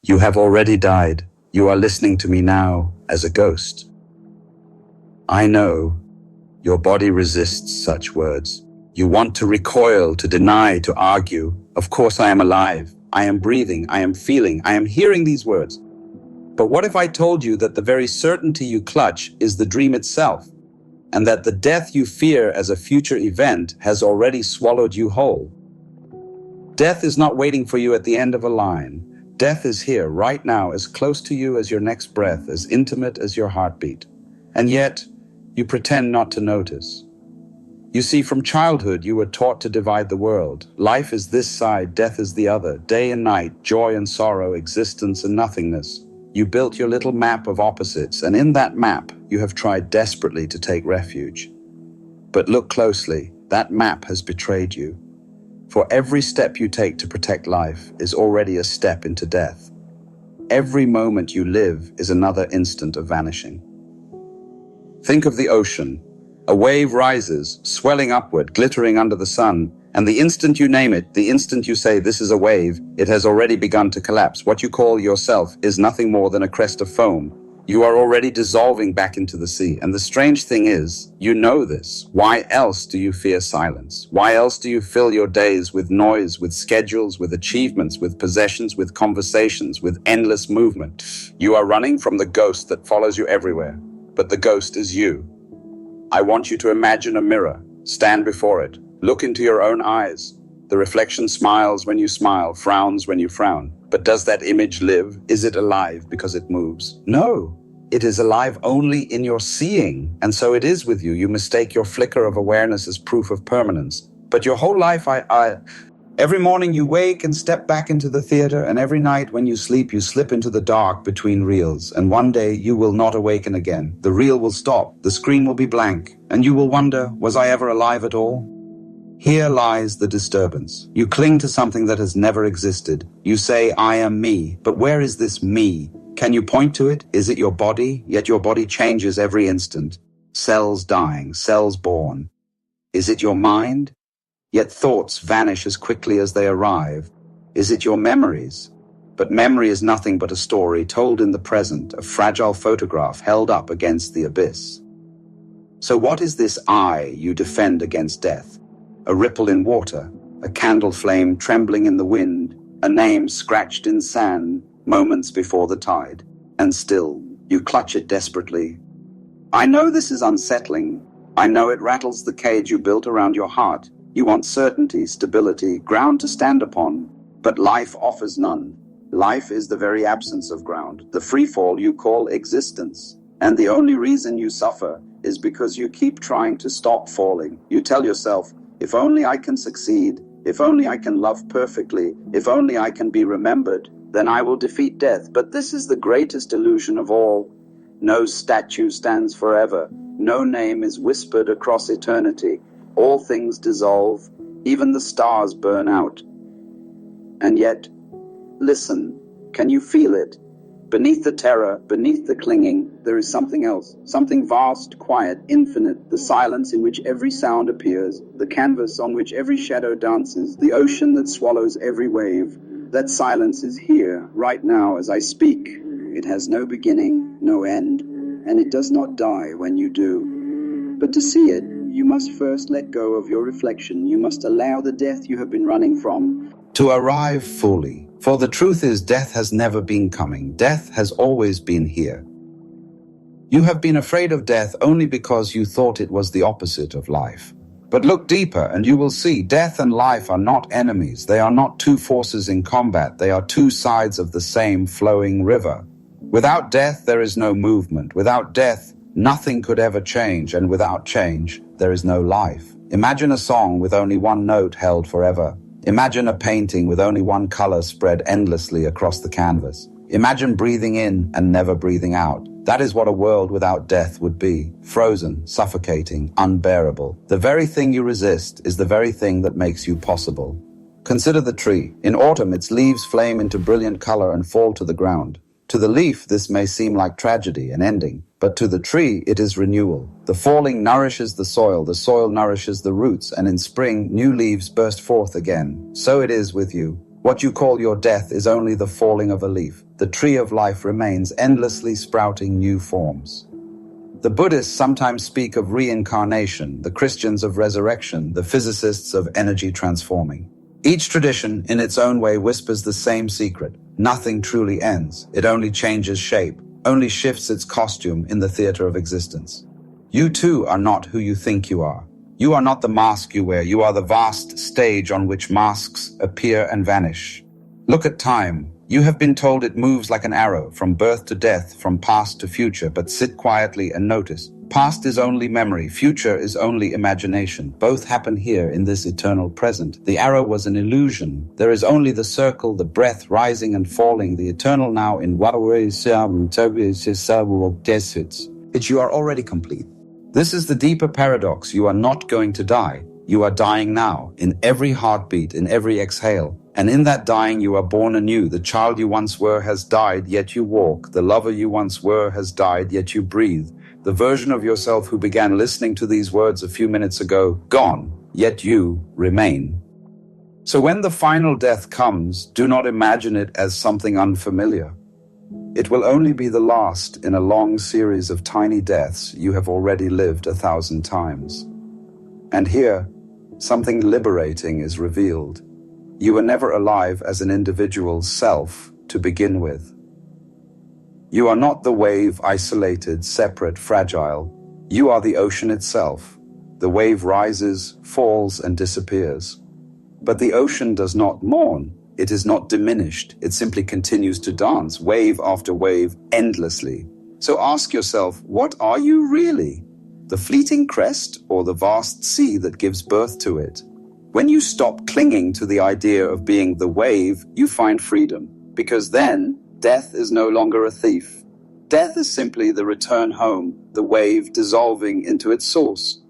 You have already died. You are listening to me now as a ghost. I know your body resists such words. You want to recoil, to deny, to argue. Of course I am alive. I am breathing. I am feeling. I am hearing these words. But what if I told you that the very certainty you clutch is the dream itself, and that the death you fear as a future event has already swallowed you whole? Death is not waiting for you at the end of a line. Death is here right now, as close to you as your next breath, as intimate as your heartbeat. And yet, you pretend not to notice. You see, from childhood, you were taught to divide the world. Life is this side, death is the other. Day and night, joy and sorrow, existence and nothingness. You built your little map of opposites, and in that map, you have tried desperately to take refuge. But look closely, that map has betrayed you. For every step you take to protect life is already a step into death. Every moment you live is another instant of vanishing. Think of the ocean. A wave rises, swelling upward, glittering under the sun, and the instant you name it, the instant you say this is a wave, it has already begun to collapse. What you call yourself is nothing more than a crest of foam. You are already dissolving back into the sea. And the strange thing is, you know this. Why else do you fear silence? Why else do you fill your days with noise, with schedules, with achievements, with possessions, with conversations, with endless movement? You are running from the ghost that follows you everywhere. But the ghost is you. I want you to imagine a mirror. Stand before it. Look into your own eyes. The reflection smiles when you smile, frowns when you frown. But does that image live? Is it alive because it moves? No, it is alive only in your seeing. And so it is with you. You mistake your flicker of awareness as proof of permanence. But your whole life, every morning you wake and step back into the theater, and every night when you sleep, you slip into the dark between reels. And one day you will not awaken again. The reel will stop, the screen will be blank, and you will wonder, was I ever alive at all? Here lies the disturbance. You cling to something that has never existed. You say, I am me, but where is this me? Can you point to it? Is it your body? Yet your body changes every instant. Cells dying, cells born. Is it your mind? Yet thoughts vanish as quickly as they arrive. Is it your memories? But memory is nothing but a story told in the present, a fragile photograph held up against the abyss. So what is this I you defend against death? A ripple in water, a candle flame trembling in the wind, a name scratched in sand moments before the tide. And still, you clutch it desperately. I know this is unsettling. I know it rattles the cage you built around your heart. You want certainty, stability, ground to stand upon. But life offers none. Life is the very absence of ground, the free fall you call existence. And the only reason you suffer is because you keep trying to stop falling. You tell yourself, if only I can succeed, if only I can love perfectly, if only I can be remembered, then I will defeat death. But this is the greatest illusion of all. No statue stands forever. No name is whispered across eternity. All things dissolve. Even the stars burn out. And yet, listen, can you feel it? Beneath the terror, beneath the clinging, there is something else, something vast, quiet, infinite, the silence in which every sound appears, the canvas on which every shadow dances, the ocean that swallows every wave. That silence is here, right now, as I speak. It has no beginning, no end, and it does not die when you do. But to see it, you must first let go of your reflection. You must allow the death you have been running from to arrive fully. For the truth is, death has never been coming. Death has always been here. You have been afraid of death only because you thought it was the opposite of life. But look deeper and you will see death and life are not enemies. They are not two forces in combat. They are two sides of the same flowing river. Without death, there is no movement. Without death, nothing could ever change. And without change, there is no life. Imagine a song with only one note held forever. Imagine a painting with only one color spread endlessly across the canvas. Imagine breathing in and never breathing out. That is what a world without death would be. Frozen, suffocating, unbearable. The very thing you resist is the very thing that makes you possible. Consider the tree. In autumn, its leaves flame into brilliant color and fall to the ground. To the leaf, this may seem like tragedy, an ending. But to the tree, it is renewal. The falling nourishes the soil nourishes the roots, and in spring, new leaves burst forth again. So it is with you. What you call your death is only the falling of a leaf. the tree of life remains endlessly sprouting new forms. The Buddhists sometimes speak of reincarnation, the Christians of resurrection, the physicists of energy transforming. Each tradition, in its own way, whispers the same secret. Nothing truly ends. It only changes shape, only shifts its costume in the theater of existence. You too are not who you think you are. You are not the mask you wear. You are the vast stage on which masks appear and vanish. Look at time. You have been told it moves like an arrow, from birth to death, from past to future, but sit quietly and notice. Past is only memory, future is only imagination. Both happen here in this eternal present. The arrow was an illusion. There is only the circle, the breath rising and falling, the eternal now in which you are already complete. This is the deeper paradox. You are not going to die. You are dying now, in every heartbeat, in every exhale. And in that dying, you are born anew. The child you once were has died, yet you walk. The lover you once were has died, yet you breathe. The version of yourself who began listening to these words a few minutes ago, gone, yet you remain. So when the final death comes, do not imagine it as something unfamiliar. It will only be the last in a long series of tiny deaths you have already lived 1,000 times. And here, something liberating is revealed. You were never alive as an individual self to begin with. You are not the wave, isolated, separate, fragile. You are the ocean itself. The wave rises, falls, and disappears. But the ocean does not mourn. It is not diminished. It simply continues to dance, wave after wave, endlessly. So ask yourself, what are you really? The fleeting crest or the vast sea that gives birth to it? When you stop clinging to the idea of being the wave, you find freedom, because then death is no longer a thief. Death is simply the return home, the wave dissolving into its source.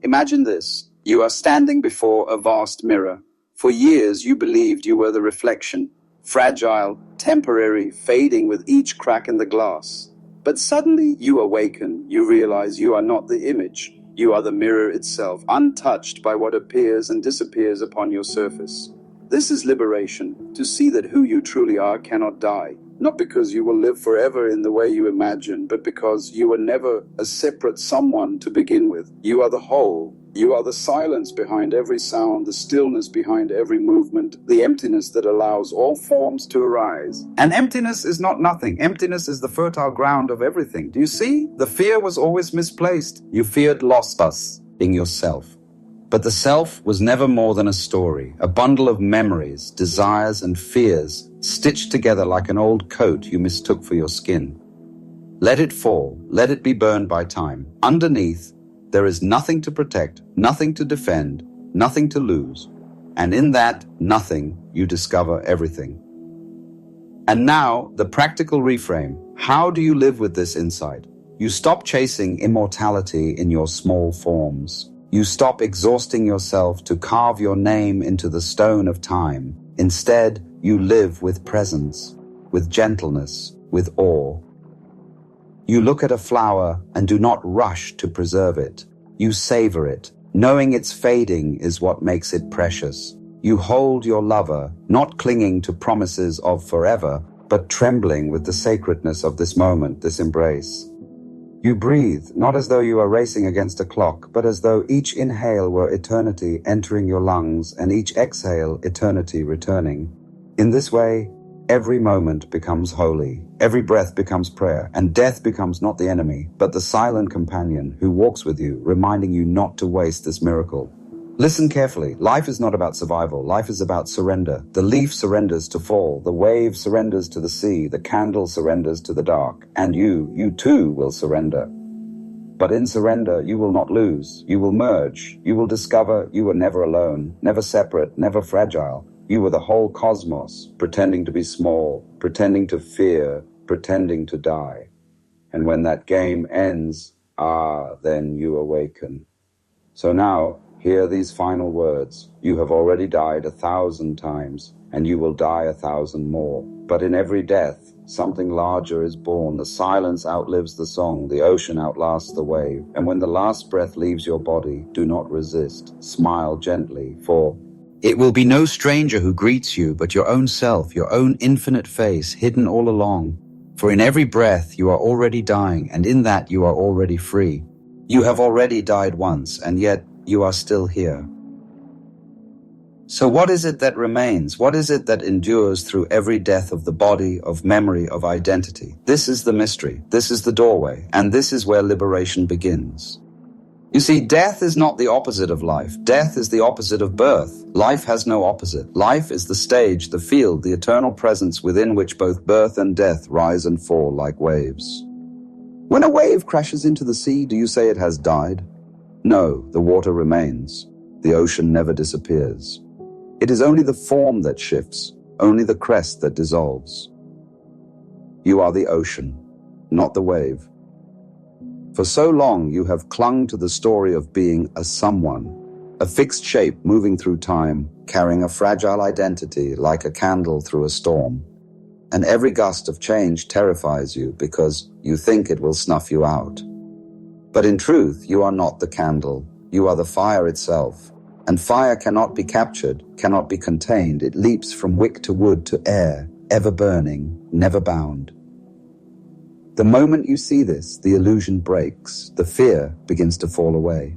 Imagine this. You are standing before a vast mirror. For years you believed you were the reflection, fragile, temporary, fading with each crack in the glass. But suddenly you awaken, you realize you are not the image. You are the mirror itself, untouched by what appears and disappears upon your surface. This is liberation, to see that who you truly are cannot die. Not because you will live forever in the way you imagine, but because you were never a separate someone to begin with. You are the whole. You are the silence behind every sound, the stillness behind every movement, the emptiness that allows all forms to arise. And emptiness is not nothing. Emptiness is the fertile ground of everything. Do you see? The fear was always misplaced. You feared lost us, being yourself. But the self was never more than a story, a bundle of memories, desires, and fears, stitched together like an old coat you mistook for your skin. Let it fall. Let it be burned by time. Underneath, there is nothing to protect, nothing to defend, nothing to lose. And in that nothing, you discover everything. And now, the practical reframe. How do you live with this insight? You stop chasing immortality in your small forms. You stop exhausting yourself to carve your name into the stone of time. Instead, you live with presence, with gentleness, with awe. You look at a flower and do not rush to preserve it. You savor it. Knowing it's fading is what makes it precious. You hold your lover, not clinging to promises of forever, but trembling with the sacredness of this moment, this embrace. You breathe, not as though you are racing against a clock, but as though each inhale were eternity entering your lungs and each exhale eternity returning. In this way, every moment becomes holy, every breath becomes prayer, and death becomes not the enemy, but the silent companion who walks with you, reminding you not to waste this miracle. Listen carefully. Life is not about survival. Life is about surrender. The leaf surrenders to fall. The wave surrenders to the sea. The candle surrenders to the dark. And you too will surrender. But in surrender, you will not lose. You will merge. You will discover you were never alone, never separate, never fragile. You were the whole cosmos, pretending to be small, pretending to fear, pretending to die. And when that game ends, then you awaken. So now, hear these final words. You have already died 1,000 times, and you will die 1,000 more. But in every death, something larger is born. The silence outlives the song. The ocean outlasts the wave. And when the last breath leaves your body, do not resist. Smile gently, for It will be no stranger who greets you, but your own self, your own infinite face, hidden all along. For in every breath you are already dying, and in that you are already free. You have already died once, and yet you are still here. So what is it that remains? What is it that endures through every death of the body, of memory, of identity? This is the mystery. This is the doorway. And this is where liberation begins. You see, death is not the opposite of life. Death is the opposite of birth. Life has no opposite. Life is the stage, the field, the eternal presence within which both birth and death rise and fall like waves. When a wave crashes into the sea, do you say it has died? No, the water remains. The ocean never disappears. It is only the form that shifts, only the crest that dissolves. You are the ocean, not the wave. For so long you have clung to the story of being a someone, a fixed shape moving through time, carrying a fragile identity like a candle through a storm. And every gust of change terrifies you because you think it will snuff you out. But in truth, you are not the candle, you are the fire itself. And fire cannot be captured, cannot be contained. It leaps from wick to wood to air, ever burning, never bound. The moment you see this, the illusion breaks, the fear begins to fall away.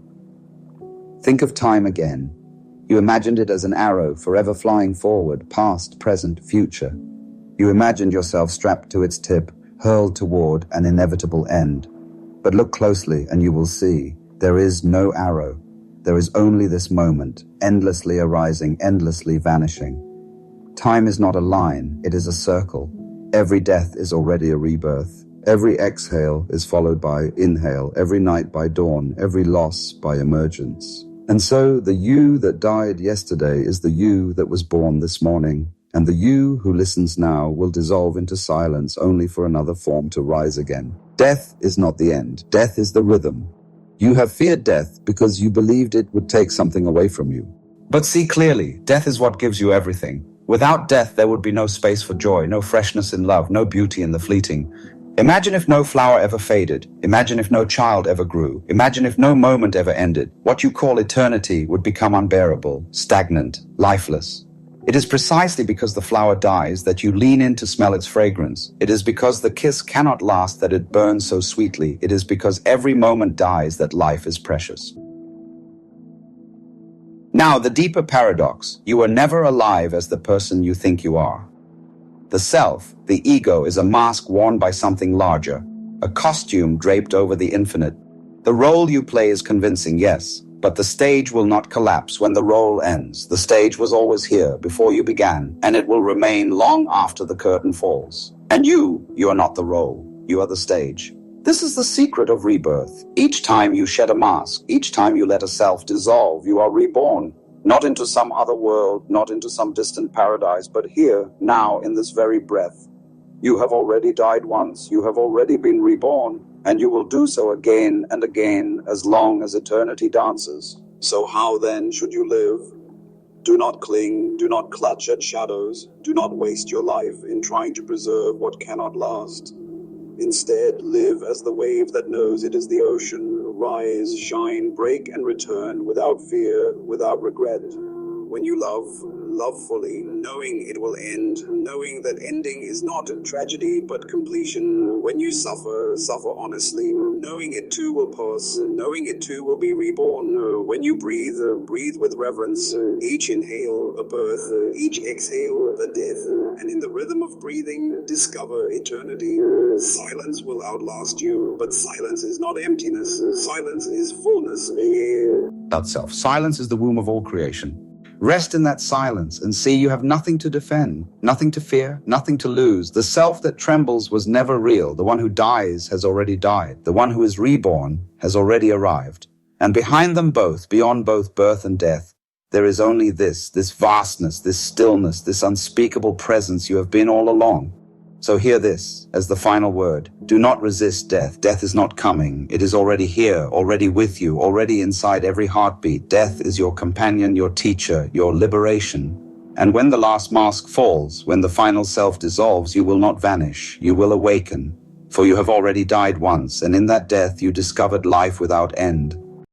Think of time again. You imagined it as an arrow forever flying forward, past, present, future. You imagined yourself strapped to its tip, hurled toward an inevitable end. But look closely and you will see there is no arrow. There is only this moment, endlessly arising, endlessly vanishing. Time is not a line, it is a circle. Every death is already a rebirth. Every exhale is followed by inhale, every night by dawn, every loss by emergence. And so the you that died yesterday is the you that was born this morning. And the you who listens now will dissolve into silence only for another form to rise again. Death is not the end. Death is the rhythm. You have feared death because you believed it would take something away from you. But see clearly, death is what gives you everything. Without death, there would be no space for joy, no freshness in love, no beauty in the fleeting. Imagine if no flower ever faded. Imagine if no child ever grew. Imagine if no moment ever ended. What you call eternity would become unbearable, stagnant, lifeless. It is precisely because the flower dies that you lean in to smell its fragrance. It is because the kiss cannot last that it burns so sweetly. It is because every moment dies that life is precious. Now, the deeper paradox, you are never alive as the person you think you are. The self, the ego, is a mask worn by something larger, a costume draped over the infinite. The role you play is convincing, yes, but the stage will not collapse when the role ends. The stage was always here before you began, and it will remain long after the curtain falls. And you are not the role, you are the stage. This is the secret of rebirth. Each time you shed a mask, each time you let a self dissolve, you are reborn. Not into some other world, not into some distant paradise, but here, now, in this very breath. You have already died once, you have already been reborn, and you will do so again and again as long as eternity dances. So how then should you live? Do not cling, do not clutch at shadows, do not waste your life in trying to preserve what cannot last. Instead, live as the wave that knows it is the ocean. Rise, shine, break, and return without fear, without regret. When you love fully, knowing it will end, knowing that ending is not a tragedy but completion. When you suffer honestly, knowing it too will pass, knowing it too will be reborn. When you breathe with reverence. Each inhale, a birth, each exhale, a death. And in the rhythm of breathing, discover eternity. Silence will outlast you, but silence is not emptiness. Silence is fullness. That self. Silence is the womb of all creation. Rest in that silence and see you have nothing to defend, nothing to fear, nothing to lose. The self that trembles was never real. The one who dies has already died. The one who is reborn has already arrived. And behind them both, beyond both birth and death, there is only this vastness, this stillness, this unspeakable presence you have been all along. So hear this as the final word. Do not resist death. Death is not coming. It is already here, already with you, already inside every heartbeat. Death is your companion, your teacher, your liberation. And when the last mask falls, when the final self dissolves, you will not vanish. You will awaken. For you have already died once, and in that death you discovered life without end.